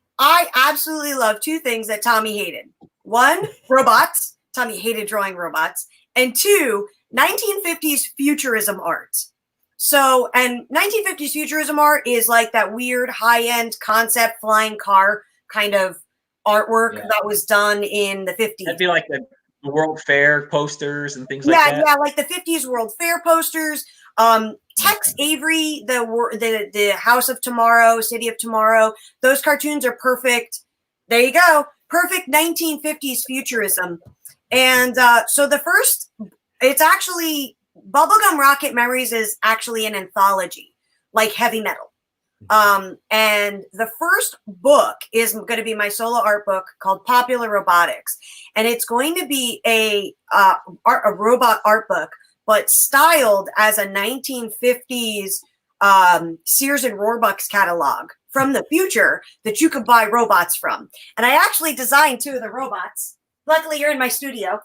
absolutely love two things that Tommy hated. One, robots. Tommy hated drawing robots. And two, 1950s futurism art. So, and 1950s futurism art is like that weird high-end concept flying car kind of artwork that was done in the 50s. That'd be like the World Fair posters and things like that. Yeah, like the 50s World Fair posters. Tex Avery, the House of Tomorrow, City of Tomorrow, those cartoons are perfect. There you go. Perfect 1950s futurism. And so the first, it's actually, Bubblegum Rocket Memories is actually an anthology, like heavy metal. And the first book is going to be my solo art book called Popular Robotics. And it's going to be a robot art book, but styled as a 1950s Sears and Roebuck's catalog from the future that you could buy robots from. And I actually designed two of the robots. Luckily, you're in my studio.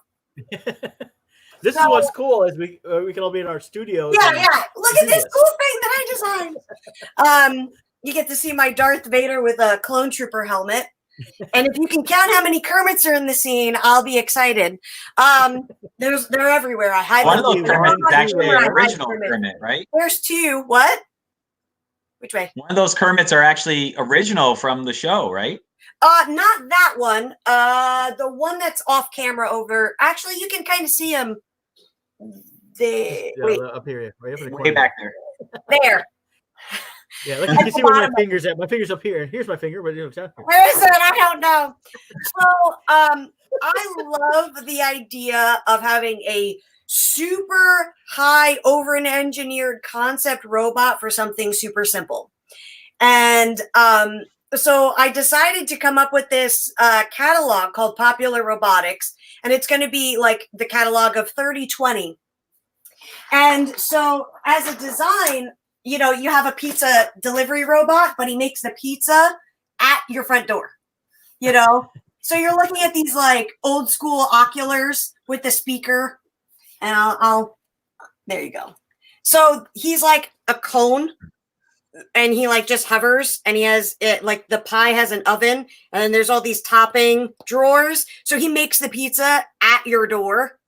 This is what's cool, is we can all be in our studios. Yeah. Look at this cool thing that I designed. You get to see my Darth Vader with a clone trooper helmet. And if you can count how many Kermits are in the scene, I'll be excited. They're everywhere. I hide one of those them. Kermits is actually an original Kermit, right? There's two. What? Which way? One of those Kermits are actually original from the show, right? Not that one. The one that's off camera over. Actually, you can kind of see him. Up here, right up in the corner. Way back there. There. Yeah, look, you can see where my finger's at. My finger's up here. Here's my finger, but where is it? I don't know. So, I love the idea of having a super high over-engineered concept robot for something super simple. And so I decided to come up with this catalog called Popular Robotics, and it's going to be like the catalog of 3020. And so as a design, you have a pizza delivery robot, but he makes the pizza at your front door, So you're looking at these like old school oculars with the speaker, and I'll there you go. So he's like a cone, and he like just hovers, and he has it like the pie has an oven, and there's all these topping drawers. So he makes the pizza at your door,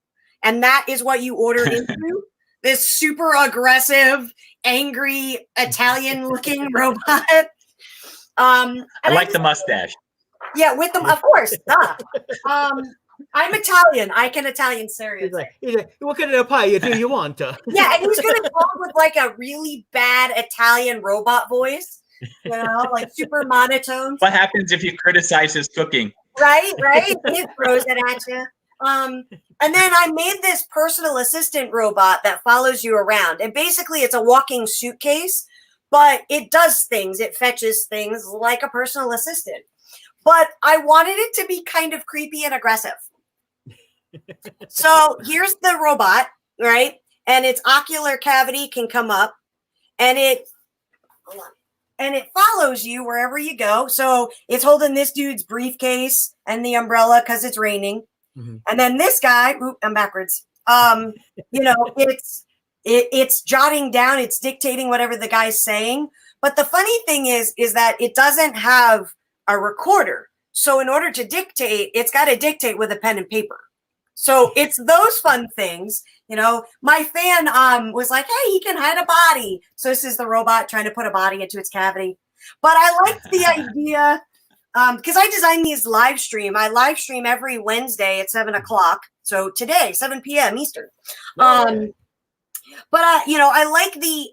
and that is what you order into. this super aggressive, angry, Italian-looking robot. I like the mustache. Yeah, with them, of course. I'm Italian. I can Italian stereotype. He's like, what kind of pie do you want? Yeah, and he's gonna talk with like a really bad Italian robot voice, you know, like super monotone. What happens if you criticize his cooking? Right. He throws it at you. And then I made this personal assistant robot that follows you around, and basically it's a walking suitcase, but it does things. It fetches things like a personal assistant. But I wanted it to be kind of creepy and aggressive. So here's the robot, right? And its ocular cavity can come up, and it follows you wherever you go. So it's holding this dude's briefcase and the umbrella because it's raining. Mm-hmm. And then this guy, I'm backwards. You know, it's jotting down, it's dictating whatever the guy's saying. But the funny thing is that it doesn't have a recorder. So in order to dictate, it's got to dictate with a pen and paper. So it's those fun things. You know, my fan was like, hey, he can hide a body. So this is the robot trying to put a body into its cavity. But I liked the idea because I designed these live stream. I live stream every Wednesday at 7 o'clock. So today, 7 p.m. Eastern. But you know, I like the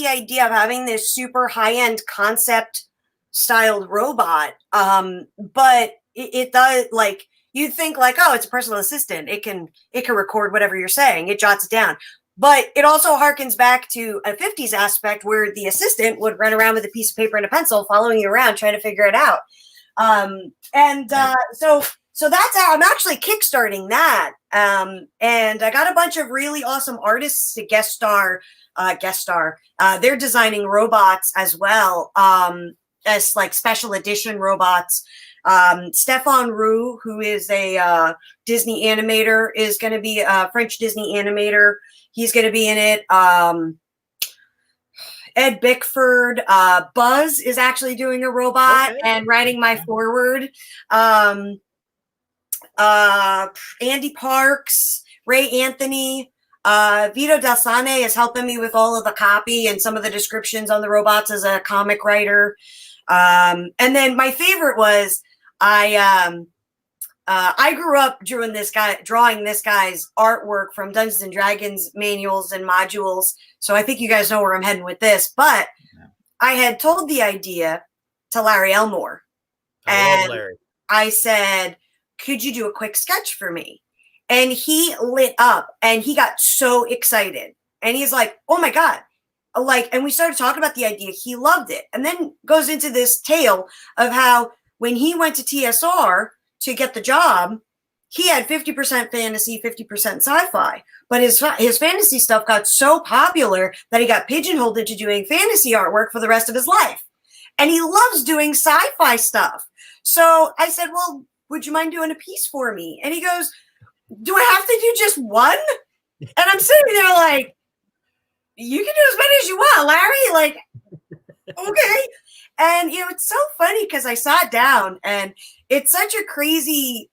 idea of having this super high-end concept styled robot. But it does, like, you'd think like, oh, it's a personal assistant. It can record whatever you're saying. It jots it down. But it also harkens back to a 50s aspect where the assistant would run around with a piece of paper and a pencil following you around trying to figure it out. So that's how I'm actually kickstarting that. And I got a bunch of really awesome artists to guest star. They're designing robots as well, as like special edition robots. Stefan Roux, who is a Disney animator, is going to be a French Disney animator. He's going to be in it. Ed Bickford, Buzz is actually doing a robot and writing my forward. Andy Parks, Ray Anthony, Vito Del Sane is helping me with all of the copy and some of the descriptions on the robots as a comic writer. And then my favorite was I grew up drawing this guy's artwork from Dungeons and Dragons manuals and modules. So I think you guys know where I'm heading with this. But I had told the idea to Larry Elmore. And Larry. I said, could you do a quick sketch for me? And he lit up and he got so excited. And he's like, oh my God. And we started talking about the idea. He loved it. And then goes into this tale of how when he went to TSR to get the job, he had 50% fantasy, 50% sci-fi. But his fantasy stuff got so popular that he got pigeonholed into doing fantasy artwork for the rest of his life. And he loves doing sci-fi stuff. So I said, well, would you mind doing a piece for me? And he goes, do I have to do just one? And I'm sitting there like, you can do as many as you want, Larry. Like, okay. And, you know, it's so funny because I sat down and it's such a crazy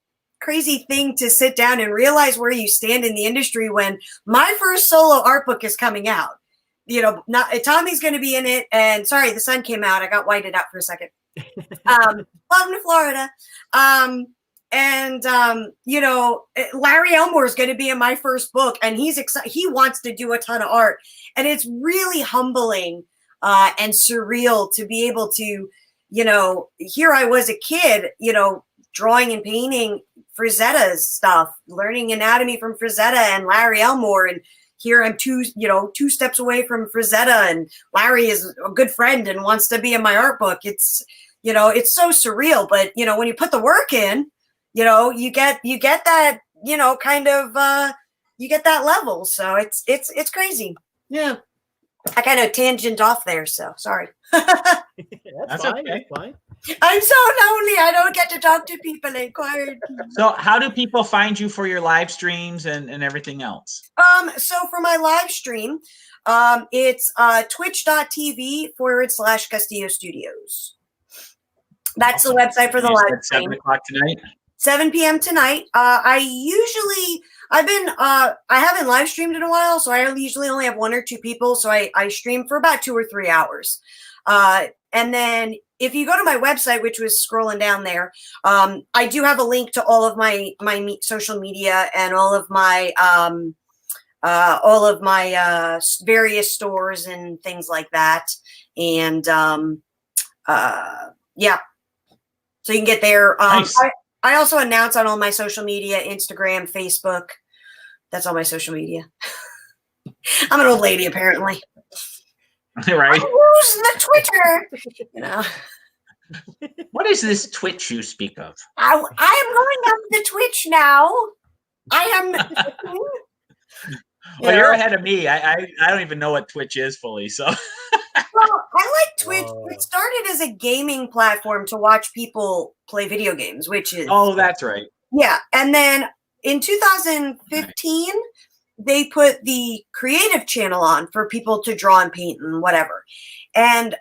thing to sit down and realize where you stand in the industry when my first solo art book is coming out. You know, Tommy's going to be in it. And sorry, the sun came out. I got whited out for a second. Welcome to Florida. You know, Larry Elmore is going to be in my first book and he's excited. He wants to do a ton of art and it's really humbling and surreal to be able to, you know, here I was a kid, you know, drawing and painting Frazetta's stuff, learning anatomy from Frazetta and Larry Elmore. And here I'm two steps away from Frazetta and Larry is a good friend and wants to be in my art book. It's, you know, it's so surreal, but you know, when you put the work in, you know, you get that, you know, kind of, you get that level. So it's crazy. Yeah. I kind of tangent off there. So sorry. That's fine. Okay. That's fine. I'm so lonely. I don't get to talk to people in quiet. So how do people find you for your live streams and everything else? So for my live stream, it's twitch.tv/Castillo Studios. That's awesome. The website for the live stream. 7 o'clock tonight. 7 p.m. tonight. I usually I haven't live streamed in a while, so I usually only have 1 or 2 people. So I stream for about 2 or 3 hours. And then if you go to my website, which was scrolling down there, I do have a link to all of my social media and all of my various stores and things like that. And yeah, so you can get there. Nice. I also announce on all my social media, Instagram, Facebook. That's all my social media. I'm an old lady, apparently. Right. Who's the Twitter? You know. What is this Twitch you speak of? I am going on the Twitch now. I am. Well, you're ahead of me. I don't even know what Twitch is fully. So. Well, I like Twitch. It started as a gaming platform to watch people play video games, which is. Oh, that's right. Yeah. And then in 2015, they put the creative channel on for people to draw and paint and whatever. And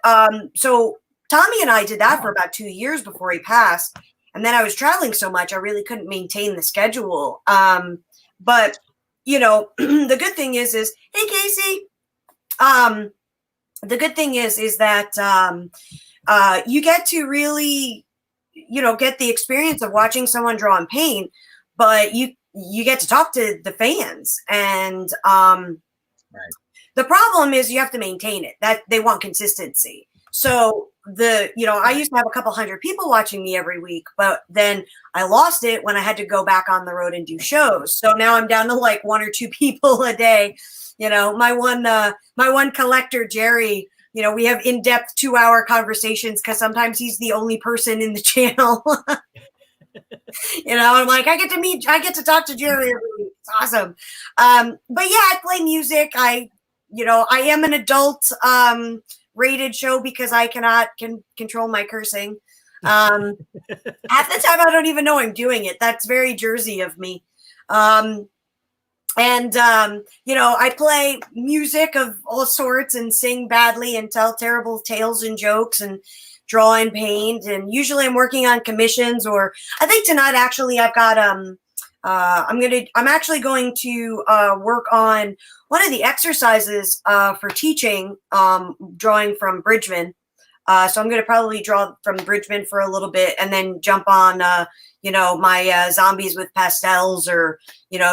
so Tommy and I did that for about 2 years before he passed. And then I was traveling so much, I really couldn't maintain the schedule. But, you know, the good thing is, hey, Casey, the good thing is that you get to really, you know, get the experience of watching someone draw and paint, but you get to talk to the fans. And the problem is you have to maintain it. That they want consistency. So I used to have a couple hundred people watching me every week, but then I lost it when I had to go back on the road and do shows. So now I'm down to like 1 or 2 people a day. You know, my one collector, Jerry, you know, we have in-depth 2-hour conversations because sometimes he's the only person in the channel. You know, I'm like, I get to talk to Jerry every week. It's awesome. But yeah, I play music. I am an adult rated show because I cannot control my cursing. Half the time I don't even know I'm doing it. That's very Jersey of me. I play music of all sorts and sing badly and tell terrible tales and jokes and draw and paint. And usually I'm working on commissions, or I think tonight actually I've got I'm actually going to work on one of the exercises for teaching drawing from Bridgman. So I'm going to probably draw from Bridgman for a little bit and then jump on, my zombies with pastels, or,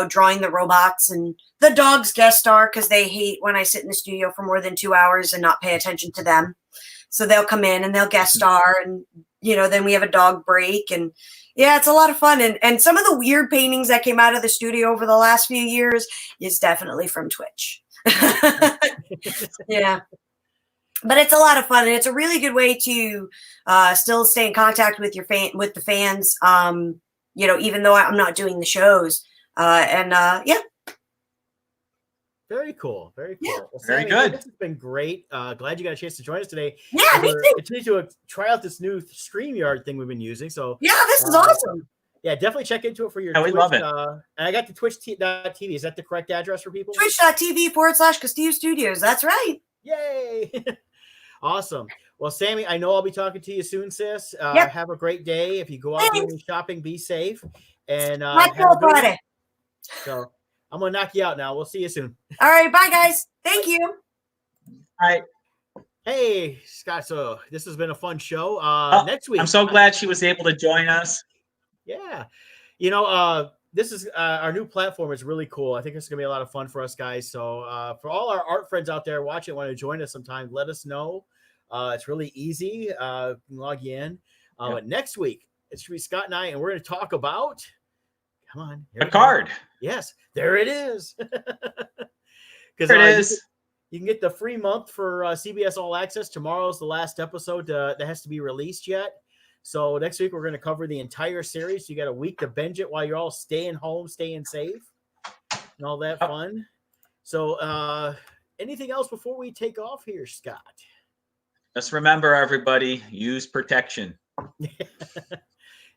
drawing the robots, and the dogs guest star because they hate when I sit in the studio for more than 2 hours and not pay attention to them. So they'll come in and they'll guest star, and, then we have a dog break, and yeah, it's a lot of fun. And some of the weird paintings that came out of the studio over the last few years is definitely from Twitch. Yeah. But it's a lot of fun, and it's a really good way to still stay in contact with with the fans, even though I'm not doing the shows. Yeah. Very cool. Very cool. Yeah. Well, Very Sammy, good. This has been great. Glad you got a chance to join us today. Yeah, me too. Continue to try out this new StreamYard thing we've been using. So yeah, this is awesome. Yeah, definitely check into it for your we Twitch. love it. And I got the Twitch.tv. Is that the correct address for people? Twitch.tv/Castillo Studios. That's right. Yay. Awesome. Well, Sammy, I know I'll be talking to you soon, sis. Have a great day. If you go out doing shopping, be safe. And have a good Friday. So I'm going to knock you out now. We'll see you soon. All right. Bye, guys. Thank you. All right. Hey, Scott. So this has been a fun show. Next week. I'm so glad she was able to join us. Yeah. This is our new platform is really cool. I think it's going to be a lot of fun for us guys. So for all our art friends out there watching, want to join us sometime, let us know. It's really easy. You can log you in. But next week, it's going to be Scott and I, and we're going to talk about, come on. A card. Yes, there it is. Because there it is. You can get the free month for CBS All Access. Tomorrow's the last episode that has to be released yet. So next week, we're going to cover the entire series. You got a week to binge it while you're all staying home, staying safe, and all that fun. So anything else before we take off here, Scott? Just remember, everybody, use protection.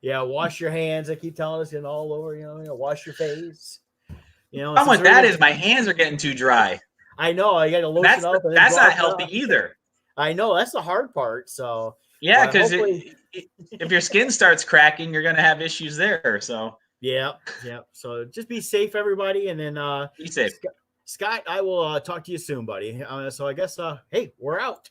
Yeah, wash your hands. I keep telling us and all over, wash your face. Problem with that is my hands are getting too dry. I know. I got to lotion up. That's not healthy either. I know. That's the hard part. So yeah, because if your skin starts cracking, you're going to have issues there. So Yeah. So just be safe, everybody, and then Be safe. Scott, I will talk to you soon, buddy. So I guess hey, we're out.